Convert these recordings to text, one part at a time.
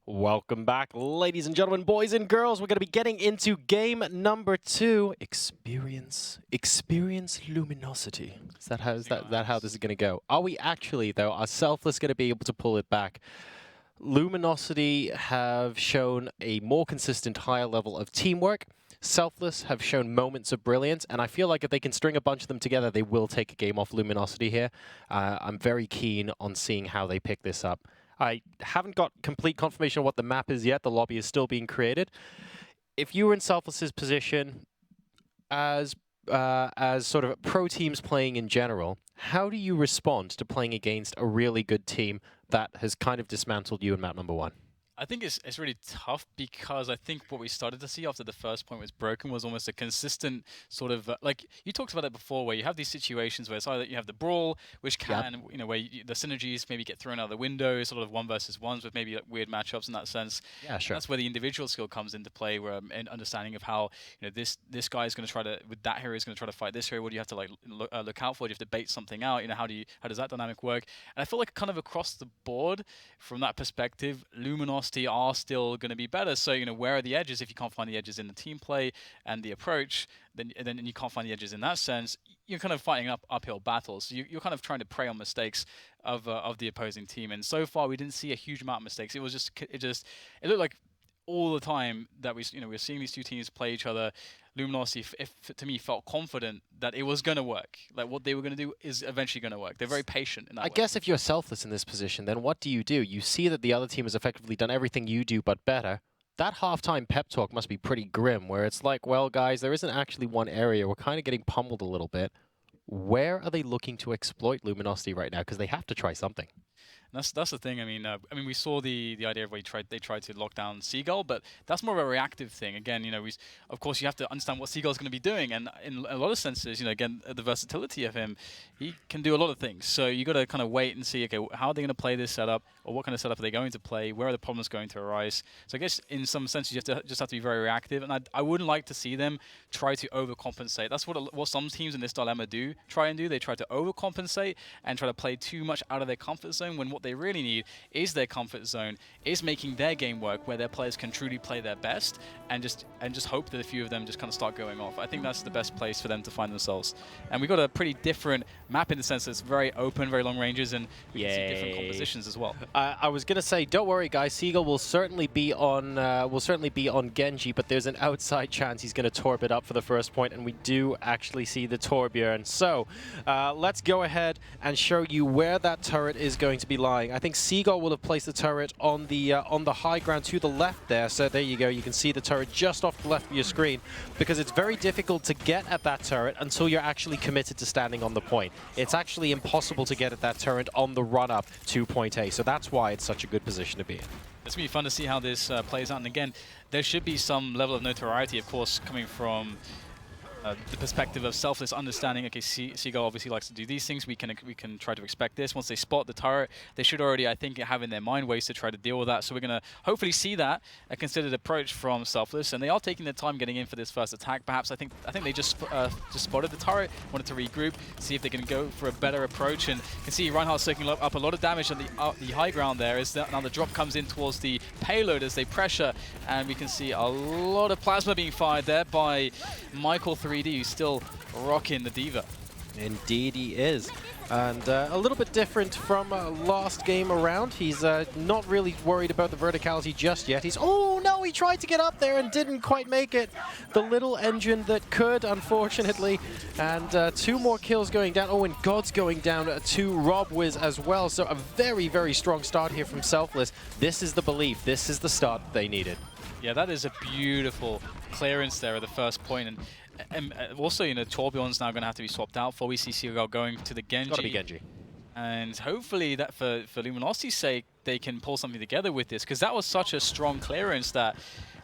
Welcome back, ladies and gentlemen, boys and girls. We're going to be getting into game number 2. Experience Luminosity. Is that how this is going to go? Are we actually, though, are Selfless going to be able to pull it back? Luminosity have shown a more consistent, higher level of teamwork. Selfless have shown moments of brilliance, and I feel like if they can string a bunch of them together, they will take a game off Luminosity here. I'm very keen on seeing how they pick this up. I haven't got complete confirmation of what the map is yet. The lobby is still being created. If you were in Selfless's position as sort of pro teams playing in general, how do you respond to playing against a really good team that has kind of dismantled you in map number 1? I think it's really tough because I think what we started to see after the first point was broken was almost a consistent sort of like you talked about it before, where you have these situations where it's either you have the brawl, which can where the synergies maybe get thrown out the window, sort of 1 versus 1s with maybe like weird matchups in that sense. Yeah, sure. And that's where the individual skill comes into play, where an understanding of how this guy is going to try to with that hero is going to try to fight this hero. What do you have to like look out for? Do you have to bait something out? How does that dynamic work? And I feel like kind of across the board from that perspective, Luminosity are still going to be better. So, where are the edges? If you can't find the edges in the team play and the approach, then you can't find the edges in that sense. You're kind of fighting uphill battles. So you're kind of trying to prey on mistakes of the opposing team. And so far, we didn't see a huge amount of mistakes. It looked like all the time that we were seeing these two teams play each other. Luminosity, to me, felt confident that it was going to work. Like what they were going to do is eventually going to work. They're very patient in that way. I guess if you're Selfless in this position, then what do? You see that the other team has effectively done everything you do, but better. That halftime pep talk must be pretty grim, where it's like, well, guys, there isn't actually one area. We're kind of getting pummeled a little bit. Where are they looking to exploit Luminosity right now? Because they have to try something. That's the thing. I mean, we saw the idea of where they tried to lock down Seagull, but that's more of a reactive thing. Again, of course you have to understand what Seagull's going to be doing, and in a lot of senses, again, the versatility of him, he can do a lot of things. So you got to kind of wait and see, okay, how are they going to play this setup, or what kind of setup are they going to play? Where are the problems going to arise? So I guess in some senses you just have to be very reactive, and I wouldn't like to see them try to overcompensate. That's what some teams in this dilemma try and do. They try to overcompensate and try to play too much out of their comfort zone when what they really need is their comfort zone, is making their game work where their players can truly play their best and just hope that a few of them just kind of start going off. I think that's the best place for them to find themselves. And we've got a pretty different map in the sense that it's very open, very long ranges, and we can see different compositions as well. I was gonna say, don't worry, guys. Seagull will certainly be on Genji, but there's an outside chance he's gonna torp it up for the first point, and we do actually see the Torbjorn. So let's go ahead and show you where that turret is going to be lying. I think Seagull will have placed the turret on the high ground to the left there. So there you go. You can see the turret just off the left of your screen, because it's very difficult to get at that turret until you're actually committed to standing on the point. It's actually impossible to get at that turret on the run up to point A. So that's why it's such a good position to be in. It's going to be fun to see how this plays out. And again, there should be some level of notoriety, of course, coming from the perspective of Selfless, understanding, okay, Seagull obviously likes to do these things, we can try to expect this. Once they spot the turret, they should already, I think, have in their mind ways to try to deal with that. So we're going to hopefully see that, a considered approach from Selfless, and they are taking their time getting in for this first attack. Perhaps I think they just spotted the turret, wanted to regroup, see if they can go for a better approach, and you can see Reinhardt soaking up a lot of damage on the high ground there. Now the drop comes in towards the payload as they pressure, and we can see a lot of plasma being fired there by Michael 3D, who's still rocking the D.Va. Indeed he is. And a little bit different from last game around. He's not really worried about the verticality just yet. Oh no, he tried to get up there and didn't quite make it. The little engine that could, unfortunately. And 2 more kills going down. Oh, and God's going down to RobWiz as well. So a very, very strong start here from Selfless. This is the belief. This is the start they needed. Yeah, that is a beautiful clearance there at the first point. And also, Torbjorn's now going to have to be swapped out for. We see Seagull going to the Genji. Gotta be Genji. And hopefully that for Luminosity's sake, they can pull something together with this, because that was such a strong clearance that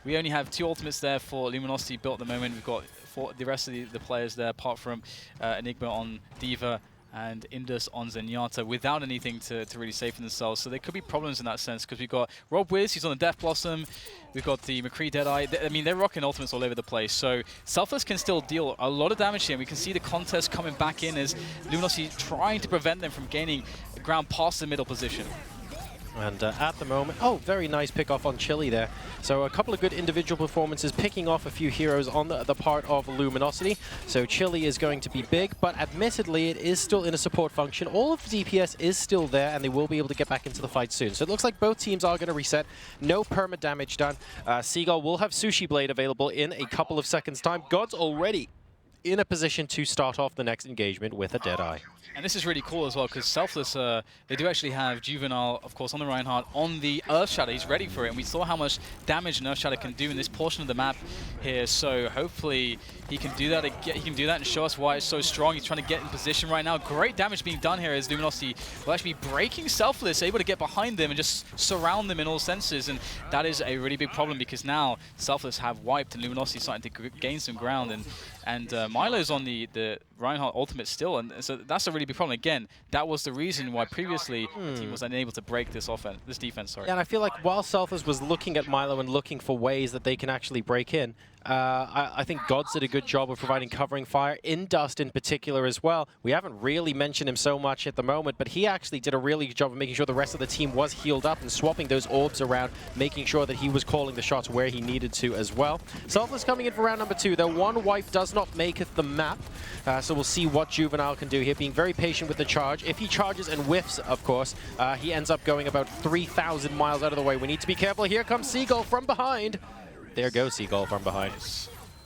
we only have 2 ultimates there for Luminosity built at the moment. We've got the rest of the players there, apart from Enigma on D.Va and Indus on Zenyatta, without anything to really save for themselves. So there could be problems in that sense, because we've got RobWiz, who's on the Death Blossom. We've got the McCree Deadeye. I mean, they're rocking ultimates all over the place. So Selfless can still deal a lot of damage here. And we can see the contest coming back in as Luminosity trying to prevent them from gaining ground past the middle position. And at the moment, oh, very nice pick off on Chili there. So a couple of good individual performances, picking off a few heroes on the part of Luminosity. So Chili is going to be big, but admittedly, it is still in a support function. All of the DPS is still there, and they will be able to get back into the fight soon. So it looks like both teams are going to reset. No perma damage done. Seagull will have Sushi Blade available in a couple of seconds' time. God's already in a position to start off the next engagement with a Deadeye. And this is really cool as well, because Selfless, they do actually have Juvenile, of course, on the Reinhardt, on the Earth Shadow. He's ready for it, and we saw how much damage an Earth Shadow can do in this portion of the map here. So hopefully he can do that. He can do that and show us why it's so strong. He's trying to get in position right now. Great damage being done here as Luminosity will actually be breaking Selfless, able to get behind them and just surround them in all senses. And that is a really big problem, because now Selfless have wiped and Luminosity starting to gain some ground. And Milo's on the Reinhardt ultimate still, and so that's a really big problem. Again, that was the reason why previously the team was unable to break this defense. Sorry. Yeah, and I feel like while Selfless was looking at Milo and looking for ways that they can actually break in, I think Gods did a good job of providing covering fire, in Dust in particular as well. We haven't really mentioned him so much at the moment, but he actually did a really good job of making sure the rest of the team was healed up and swapping those orbs around, making sure that he was calling the shots where he needed to as well. Selfless coming in for round number 2. Their one wipe does not make it the map, so we'll see what Juvenile can do here, being very patient with the charge. If he charges and whiffs, of course, he ends up going about 3,000 miles out of the way. We need to be careful. Here comes Seagull from behind. There goes Seagull from behind.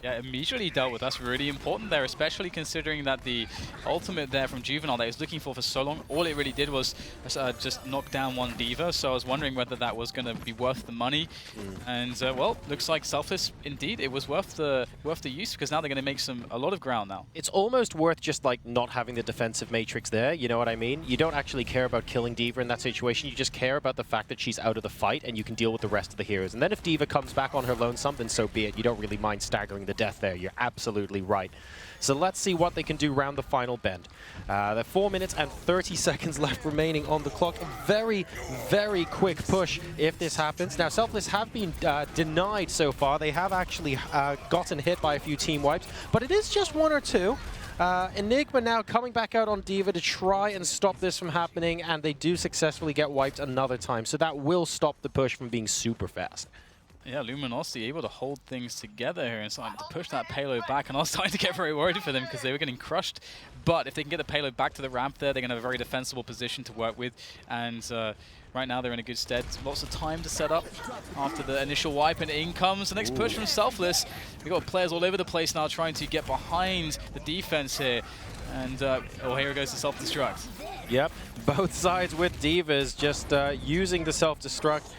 Yeah, immediately dealt with. That's really important there, especially considering that the ultimate there from Juvenile that he was looking for so long, all it really did was just knock down one D.Va. So I was wondering whether that was going to be worth the money. And well, looks like Selfless, indeed, it was worth the use, because now they're going to make a lot of ground now. It's almost worth just like not having the defensive matrix there. You know what I mean? You don't actually care about killing D.Va in that situation. You just care about the fact that she's out of the fight and you can deal with the rest of the heroes. And then if D.Va comes back on her lonesome, then so be it. You don't really mind staggering the death there. You're absolutely right. So let's see what they can do round the final bend. There are 4 minutes and 30 seconds left remaining on the clock. A very, very quick push if this happens. Now, Selfless have been denied so far. They have actually gotten hit by a few team wipes, but it is just 1 or 2. Enigma now coming back out on D.Va to try and stop this from happening, and they do successfully get wiped another time. So that will stop the push from being super fast. Yeah, Luminosity able to hold things together here and starting to push that payload back, and I was starting to get very worried for them because they were getting crushed. But if they can get the payload back to the ramp there, they're going to have a very defensible position to work with. And right now they're in a good stead. Lots of time to set up after the initial wipe, and in comes the next push from Selfless. We've got players all over the place now trying to get behind the defense here. And oh, here goes the self-destruct. Yep, both sides with D.Vas just using the self-destruct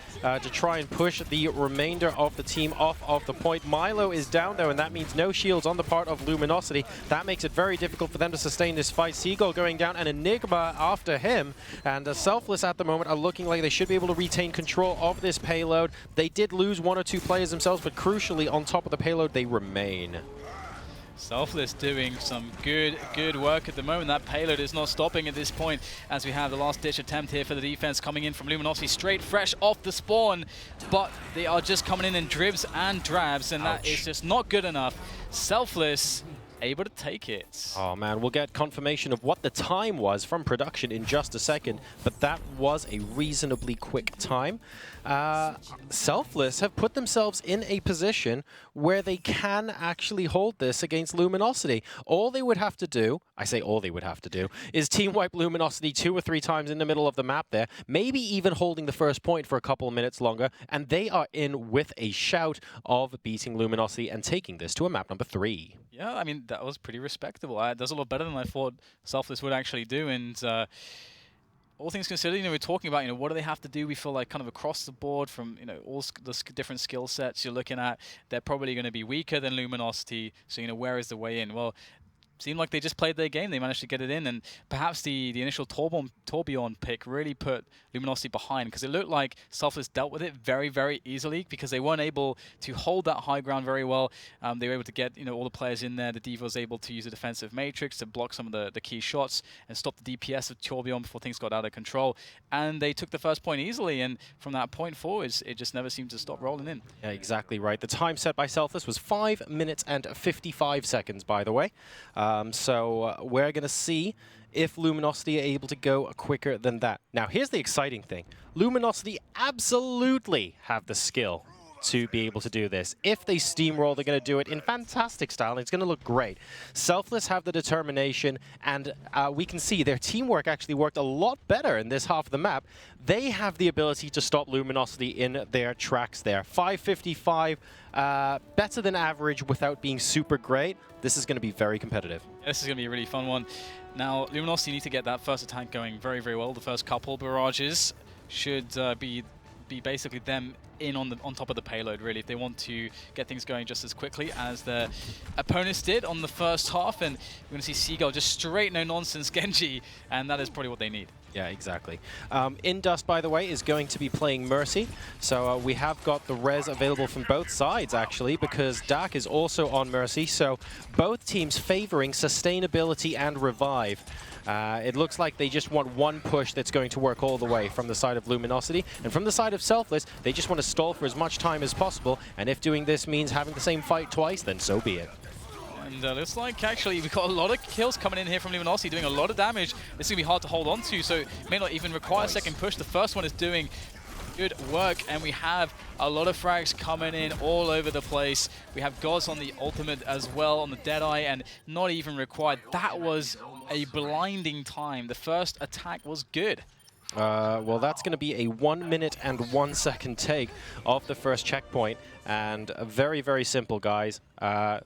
to try and push the remainder of the team off of the point. Milo is down though, and that means no shields on the part of Luminosity. That makes it very difficult for them to sustain this fight. Seagull going down, and Enigma after him. And Selfless at the moment are looking like they should be able to retain control of this payload. They did lose 1 or 2 players themselves, but crucially on top of the payload they remain. Selfless doing some good work at the moment. That payload is not stopping at this point, as we have the last-ditch attempt here for the defense coming in from Luminosity, straight fresh off the spawn. But they are just coming in dribs and drabs, and that is just not good enough. Selfless able to take it. Oh man, we'll get confirmation of what the time was from production in just a second, but that was a reasonably quick time. Selfless have put themselves in a position where they can actually hold this against Luminosity. All they would have to do, I say all they would have to do, is team wipe Luminosity 2 or 3 times in the middle of the map there, maybe even holding the first point for a couple of minutes longer, and they are in with a shout of beating Luminosity and taking this to a map number 3. Yeah, I mean, that was pretty respectable. That's a lot better than I thought Selfless would actually do. And all things considered, we're talking about, what do they have to do? We feel like kind of across the board from, all the different skill sets you're looking at, they're probably going to be weaker than Luminosity. So, where is the way in? Well, seemed like they just played their game. They managed to get it in, and perhaps the initial Torbjorn pick really put Luminosity behind, because it looked like Selfless dealt with it very, very easily because they weren't able to hold that high ground very well. They were able to get all the players in there. The D.Va was able to use a defensive matrix to block some of the key shots and stop the DPS of Torbjorn before things got out of control. And they took the first point easily, and from that point forwards, it just never seemed to stop rolling in. Yeah, exactly right. The time set by Selfless was 5 minutes and 55 seconds, by the way. So we're going to see if Luminosity are able to go quicker than that. Now, here's the exciting thing. Luminosity absolutely have the skill to be able to do this. If they steamroll, they're going to do it in fantastic style, and it's going to look great. Selfless have the determination, and we can see their teamwork actually worked a lot better in this half of the map. They have the ability to stop Luminosity in their tracks there. 555, better than average without being super great. This is going to be very competitive. This is going to be a really fun one. Now, Luminosity need to get that first attack going very, very well. The first couple barrages should be basically them in on top of the payload, really, if they want to get things going just as quickly as their opponents did on the first half. And we're going to see Seagull just straight no-nonsense Genji, and that is probably what they need. Yeah, exactly. Indust, by the way, is going to be playing Mercy. So we have got the res available from both sides, actually, because Dak is also on Mercy. So both teams favoring sustainability and revive. It looks like they just want one push that's going to work all the way from the side of Luminosity. And from the side of Selfless, they just want to stall for as much time as possible. And if doing this means having the same fight twice, then so be it. And looks like actually we've got a lot of kills coming in here from Luminosity, doing a lot of damage. This is going to be hard to hold on to, so it may not even require a second push. The first one is doing good work, and we have a lot of frags coming in all over the place. We have Gods on the ultimate as well, on the Deadeye, and not even required. That was a blinding time. The first attack was good. Well, that's going to be a 1 minute and 1 second take of the first checkpoint. And very, very simple, guys.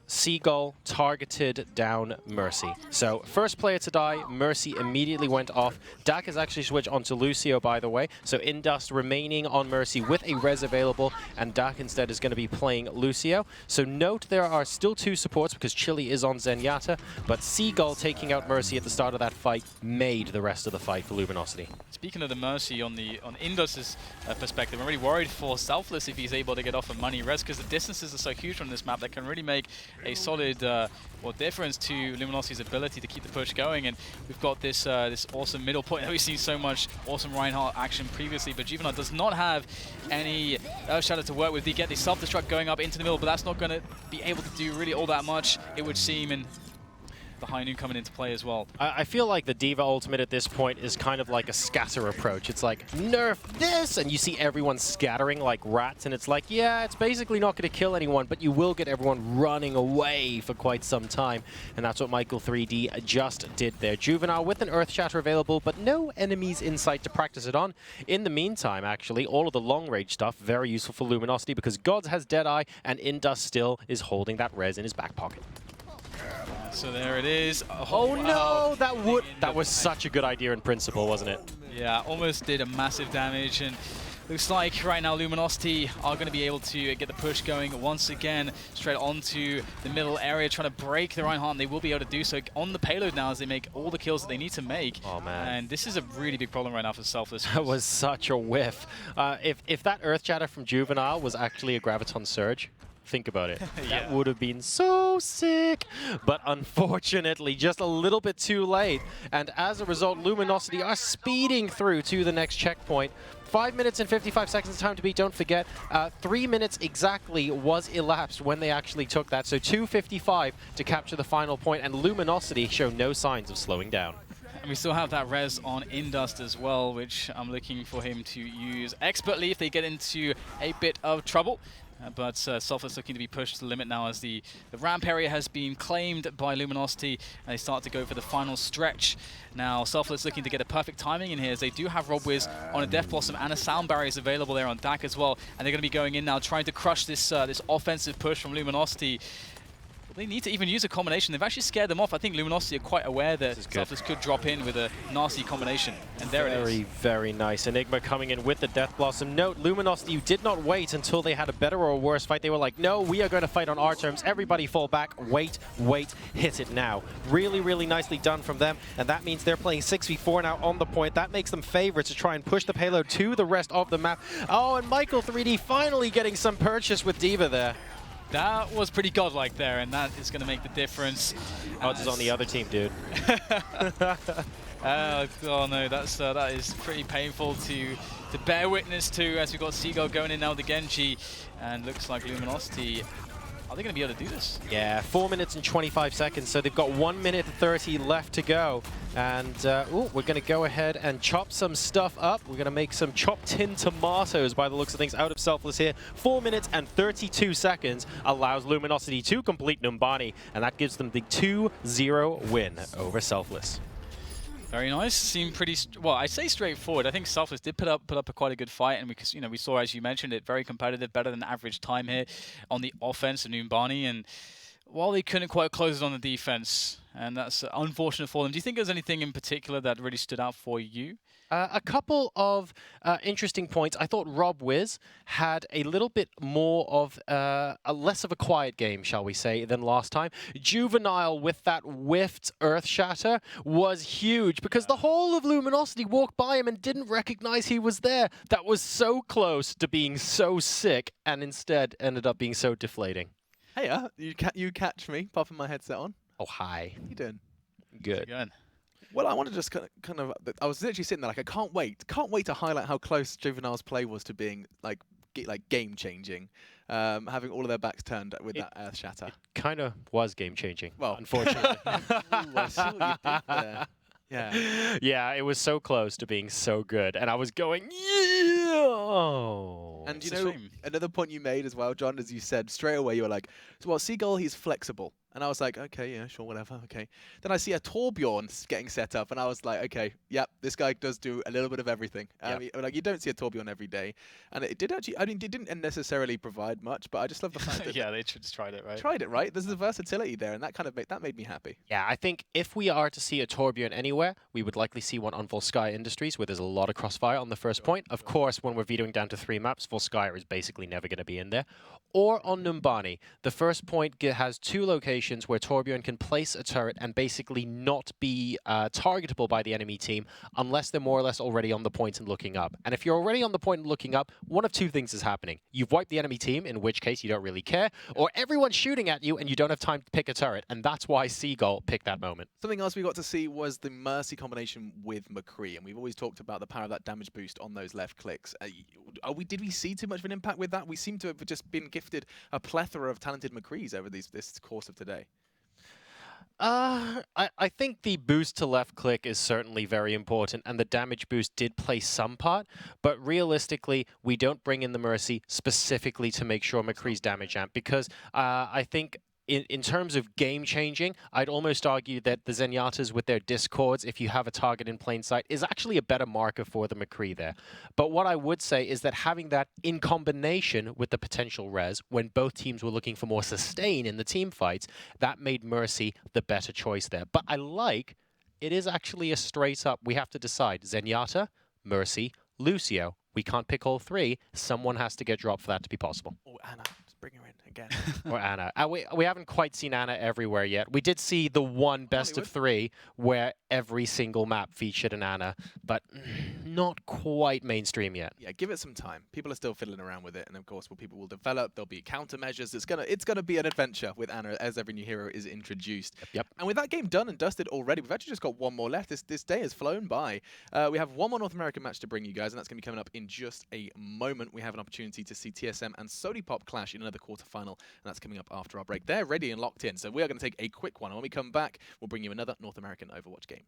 Seagull targeted down Mercy. So first player to die, Mercy immediately went off. Dak has actually switched onto Lucio, by the way. So Indust remaining on Mercy with a res available, and Dak instead is going to be playing Lucio. So note there are still 2 supports because Chili is on Zenyatta, but Seagull taking out Mercy at the start of that fight made the rest of the fight for Luminosity. Speaking of the Mercy on Indus's perspective, I'm really worried for Selfless if he's able to get off a money res, because the distances are so huge on this map that can really make a solid difference to Luminosity's ability to keep the push going. And we've got this this awesome middle point that we've seen so much awesome Reinhardt action previously, but Juvenile does not have any Earthshatter to work with. They get the self-destruct going up into the middle, but that's not going to be able to do really all that much, it would seem. And the high noon coming into play as well. I feel like the Diva ultimate at this point is kind of like a scatter approach. It's like, nerf this! And you see everyone scattering like rats, and it's like, yeah, it's basically not going to kill anyone, but you will get everyone running away for quite some time. And that's what Michael 3D just did there. Juvenile with an Earthshatter available, but no enemies in sight to practice it on. In the meantime, actually, all of the long-range stuff, very useful for Luminosity, because Gods has Deadeye, and Indust still is holding that res in his back pocket. So there it is. Oh wow. No, that was such a good idea in principle, wasn't it? Yeah, almost did a massive damage, and looks like right now Luminosity are going to be able to get the push going once again straight onto the middle area, trying to break the Reinhardt, and they will be able to do so on the payload now as they make all the kills that they need to make. Oh man. And this is a really big problem right now for Selfless. That was such a whiff. If that Earthshatter from Juvenile was actually a Graviton Surge, think about it. Yeah. That would have been so sick. But unfortunately, just a little bit too late. And as a result, Luminosity are speeding through to the next checkpoint. 5 minutes and 55 seconds of time to beat, don't forget. 3 minutes exactly was elapsed when they actually took that. So 2:55 to capture the final point, and Luminosity show no signs of slowing down. And we still have that res on Indust as well, which I'm looking for him to use expertly if they get into a bit of trouble. But Selfless looking to be pushed to the limit now as the ramp area has been claimed by Luminosity, and they start to go for the final stretch. Now Selfless looking to get a perfect timing in here, as they do have Rob Wiz on a Death Blossom and a Sound Barrier is available there on Dak as well, and they're going to be going in now trying to crush this this offensive push from Luminosity. They need to even use a combination. They've actually scared them off. I think Luminosity are quite aware that Selfless could drop in with a nasty combination. And there it is. Very, very nice. Enigma coming in with the Death Blossom. Note, Luminosity, you did not wait until they had a better or a worse fight. They were like, no, we are going to fight on our terms. Everybody fall back. Wait, hit it now. Really, really nicely done from them. And that means they're playing 6v4 now on the point. That makes them favorites to try and push the payload to the rest of the map. Oh, and Michael 3D finally getting some purchase with Diva there. That was pretty godlike there, and that is going to make the difference. Odds is on the other team, dude. Oh no, that is pretty painful to bear witness to, as we've got Seagull going in now with the Genji, and looks like Luminosity Are they going to be able to do this? Yeah, 4 minutes and 25 seconds, so they've got 1 minute and 30 left to go. And we're going to go ahead and chop some stuff up. We're going to make some chopped tin tomatoes by the looks of things out of Selfless here. 4 minutes and 32 seconds allows Luminosity to complete Numbani, and that gives them the 2-0 win over Selfless. Very nice. Seemed pretty, well, I'd say straightforward. I think Selfless did put up quite a good fight, and we saw, as you mentioned, it very competitive, better than average time here on the offense of Numbani, and while they couldn't quite close it on the defense, and that's unfortunate for them. Do you think there's anything in particular that really stood out for you? A couple of interesting points. I thought Rob Wiz had a little bit more of a less of a quiet game, shall we say, than last time. Juvenile with that whiffed Earth Shatter was huge because the whole of Luminosity walked by him and didn't recognize he was there. That was so close to being so sick and instead ended up being so deflating. Hey, you catch me popping my headset on. Oh, hi. How you doing? Good. Well, I want to just kind of. I was literally sitting there like, I can't wait to highlight how close Juvenile's play was to being like game changing, having all of their backs turned with that Earth Shatter. It kind of was game changing. Well, unfortunately. Ooh, I see what you did there. Yeah. Yeah, it was so close to being so good, and I was going, yeah. Oh. And you It's a know, shame. another point you made as well, John, as you said straight away, you were like, well, Seagull, he's flexible. And I was like, okay, yeah, sure, whatever, okay. Then I see a Torbjorn getting set up, and I was like, okay, yep, this guy does do a little bit of everything. Like, you don't see a Torbjorn every day. And it did actually, I mean, it didn't necessarily provide much, but I just love the fact that Yeah, they just tried it, right? tried it, right? There's the versatility there, and that kind of made me happy. Yeah, I think if we are to see a Torbjorn anywhere, we would likely see one on Volskaya Industries, where there's a lot of crossfire on the first point. Of course, when we're vetoing down to 3 maps, Volskaya is basically never going to be in there. Or on Numbani. The first point has 2 locations where Torbjorn can place a turret and basically not be targetable by the enemy team unless they're more or less already on the point and looking up. And if you're already on the point and looking up, one of 2 things is happening. You've wiped the enemy team, in which case you don't really care, or everyone's shooting at you and you don't have time to pick a turret, and that's why Seagull picked that moment. Something else we got to see was the Mercy combination with McCree, and we've always talked about the power of that damage boost on those left clicks. Did we see too much of an impact with that? We seem to have just been gifted a plethora of talented McCrees over this course of today. I think the boost to left click is certainly very important, and the damage boost did play some part, but realistically, we don't bring in the Mercy specifically to make sure McCree's damage amp, because I think in terms of game-changing, I'd almost argue that the Zenyatas with their discords, if you have a target in plain sight, is actually a better marker for the McCree there. But what I would say is that having that in combination with the potential res, when both teams were looking for more sustain in the team fights, that made Mercy the better choice there. But it is actually a straight-up, we have to decide, Zenyatta, Mercy, Lucio. We can't pick all 3. Someone has to get dropped for that to be possible. Oh, Anna, just bring her in again. Or Anna. We haven't quite seen Anna everywhere yet. We did see the one best of 3 where every single map featured an Anna, but not quite mainstream yet. Yeah, give it some time. People are still fiddling around with it, and of course, people will develop. There'll be countermeasures. It's gonna be an adventure with Anna as every new hero is introduced. Yep. And with that game done and dusted already, we've actually just got one more left. This day has flown by. We have one more North American match to bring you guys, and that's gonna be coming up in just a moment. We have an opportunity to see TSM and Sodipop clash in another quarterfinal, and that's coming up after our break. They're ready and locked in, so we are going to take a quick one. And when we come back, we'll bring you another North American Overwatch game.